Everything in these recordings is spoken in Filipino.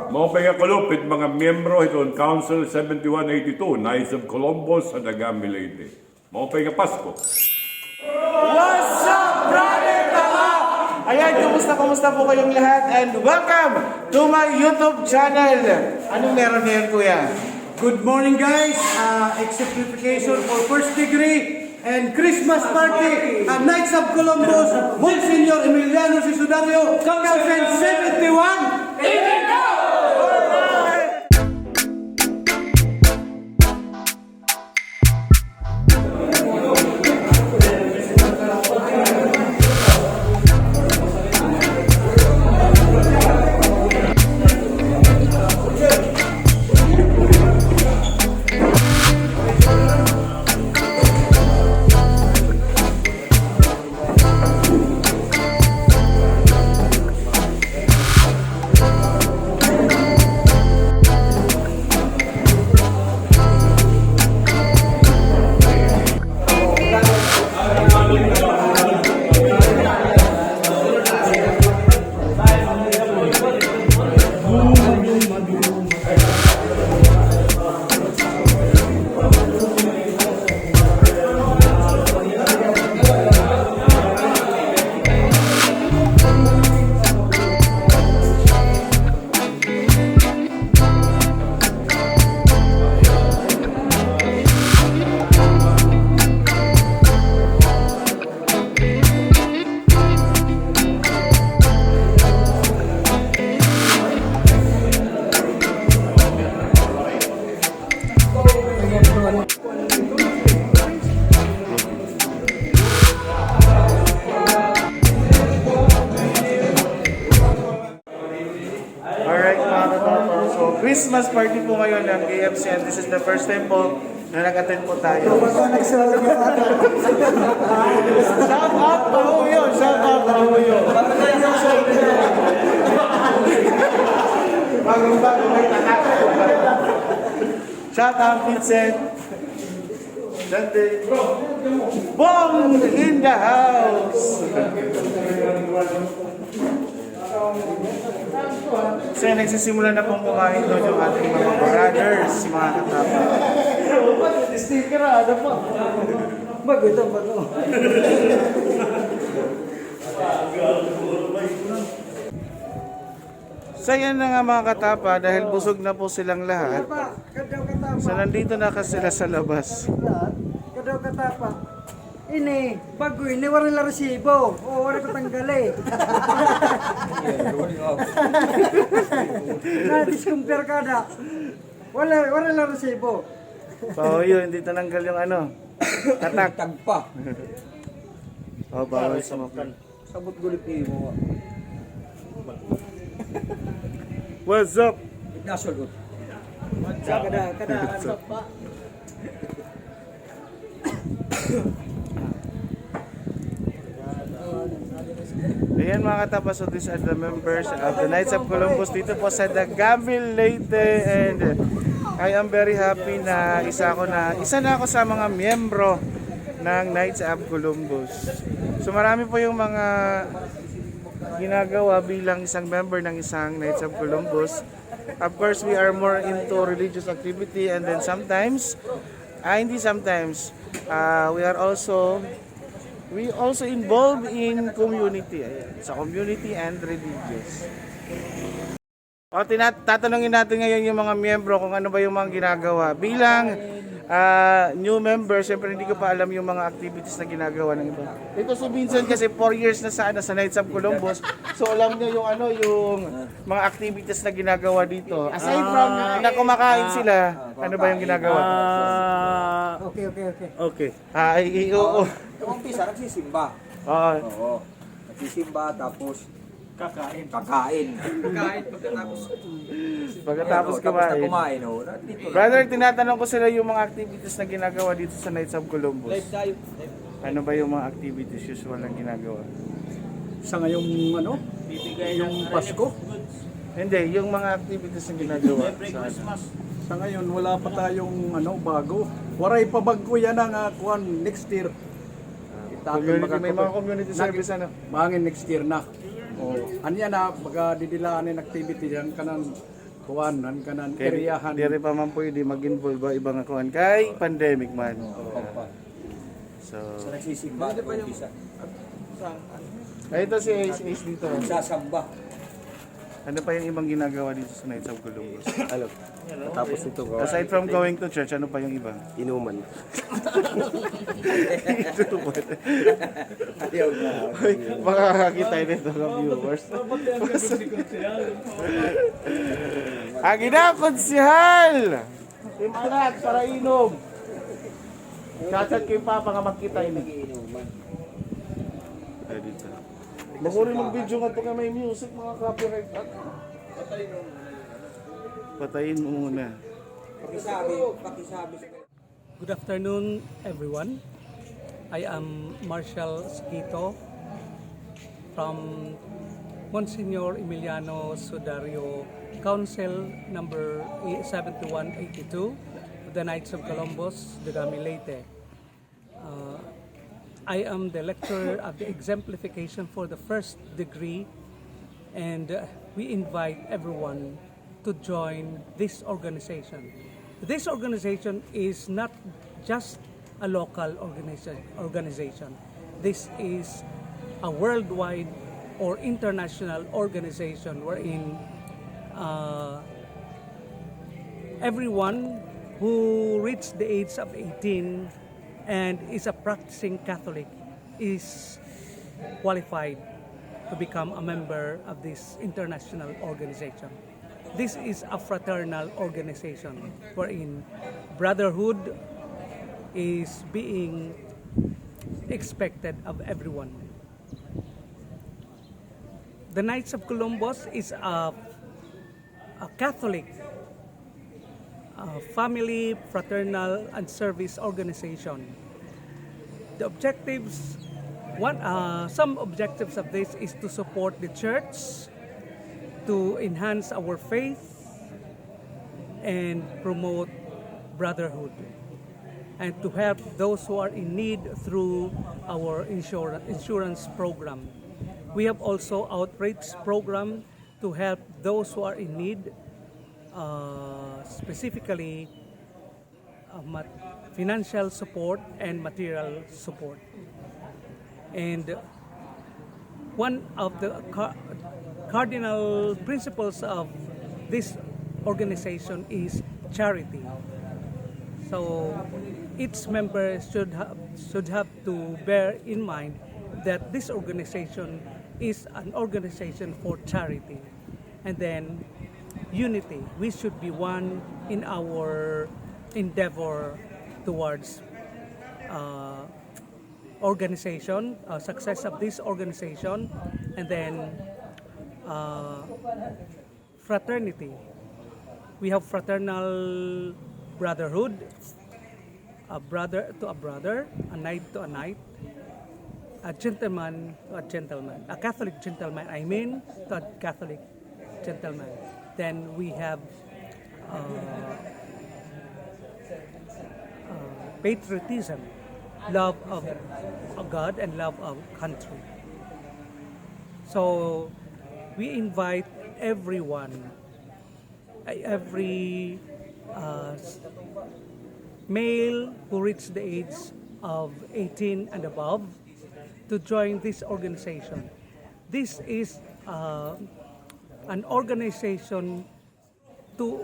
Mga pingakulupit, mga miyembro itong Council 7182, Knights of Columbus sa Dagami Leyte. Mga pingapasko. What's up, brother Tama? Ayan, kumusta po kayong lahat and welcome to my YouTube channel. Anong meron ngayon, kuya? Good morning guys, exemplification for first degree and Christmas party at Knights of Columbus, Monsignor Emiliano Sisudario, Council 71. Alright mga katoto, so Christmas party po ngayon ng KFC and this is the first time po na nag-attend po tayo. Shout out pa ho yun! Shout out pa ho yun! Bagong-bago may tatak. Shout out Vincent! Dante! Bong in the house! So nagsisimula na pong kumain doon yung ating mga brothers, mga katapa. Sticker ada pa. Maganda pa to. So yan na nga mga katapa, dahil busog na po silang lahat. So nandito na kasi sila sa labas. Kadaw katapa. Ini, bago ini wala la resibo. O wala ko tanggali. Na-discompare kada. Wala la resibo. So yun, hindi tananggal yung ano, tatak. Tagpa. Oh, bawal sa makan. Sabot gulip mo. What's up? Nasulot. Kada ano pa. Ayan mga katapa, so these are the members of the Knights of Columbus dito po sa Dagami Leyte and I am very happy na isa na ako sa mga miyembro ng Knights of Columbus. So marami po yung mga ginagawa bilang isang member ng isang Knights of Columbus. Of course, we are more into religious activity and then sometimes, we also involved in community. Ayan, sa community and religious. O, tatanungin natin ngayon yung mga miyembro kung ano ba yung mga ginagawa. Bilang new member, syempre hindi ko pa alam yung mga activities na ginagawa ng iba. Ito si Vincent kasi 4 years na sa Knights of Columbus. So alam niya yung mga activities na ginagawa dito. Aside from na kumakain sila, ano ba yung ginagawa? Okay. Oo. Umpisa, nagsisimba. Oo. Oo. Nagsisimba, tapos kakain. Pagkatapos Tapos na kumain. kumain, oh. Dito lang. Brother, tinatanong ko sila yung mga activities na ginagawa dito sa Knights of Columbus. Ano ba yung mga activities usual na ginagawa? Sa ngayong ano? Yung Pasko? Hindi, yung mga activities na ginagawa sa Sa ngayon wala pa tayong ano bago. Waray pa bago yan ang kuan next year. community, may mga community service ano. Bangin next year na. O anya na baga didilaan ng activity yan kanan kuwanan kanan Kaya teriyahan. di rin pa man pwede mag-involve ba ibang akuan kay pandemic man. So, Sa nagsisimba, umpisa. ay ito si Ace dito. Sasamba. Ano pa yung ibang ginagawa dito sa Knights of Columbus? Ano? Tapos ito ko, Aside from going to church, ano pa yung iba? inuman. Ayaw na. Makakakita nito ng viewers. Agi na, konsihal! Imanat para inom. Chat kay Papa nga makita ini. Ay, dito. Maguri ng video nga ito nga may music, mga copyright. Patayin mo muna. Pakisabi. Good afternoon, everyone. I am Marshal Squito from Monsignor Emiliano Sudario, Council number 7182, the Knights of Columbus, Dagami Leyte. I am the lecturer of the exemplification for the first degree, and we invite everyone to join this organization. This organization is not just a local organization. This is a worldwide or international organization wherein everyone who reached the age of 18 and is a practicing Catholic is qualified to become a member of this international organization. This is a fraternal organization wherein brotherhood is being expected of everyone. The Knights of Columbus is a Catholic family, fraternal, and service organization. The objectives, some objectives of this is to support the church, to enhance our faith, and promote brotherhood, and to help those who are in need through our insurance program. We have also outreach program to help those who are in need, specifically financial support and material support. And one of the cardinal principles of this organization is charity. So each member should have to bear in mind that this organization is an organization for charity. And then unity. We should be one in our endeavor towards organization, success of this organization, and then fraternity. We have fraternal brotherhood, a brother to a brother, a knight to a knight, a gentleman to a gentleman, a Catholic gentleman, I mean, to a Catholic gentleman. Then we have patriotism, love of God and love of country. So we invite everyone, every male who reached the age of 18 and above to join this organization. This is an organization to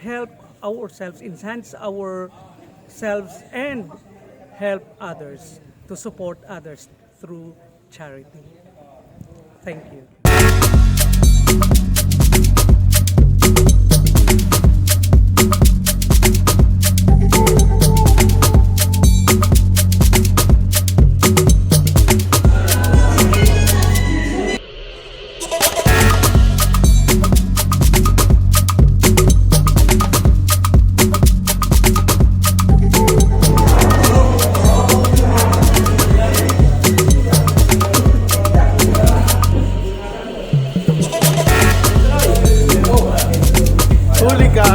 help ourselves, enhance ourselves, and help others, to support others through charity. Thank you. Huli ka!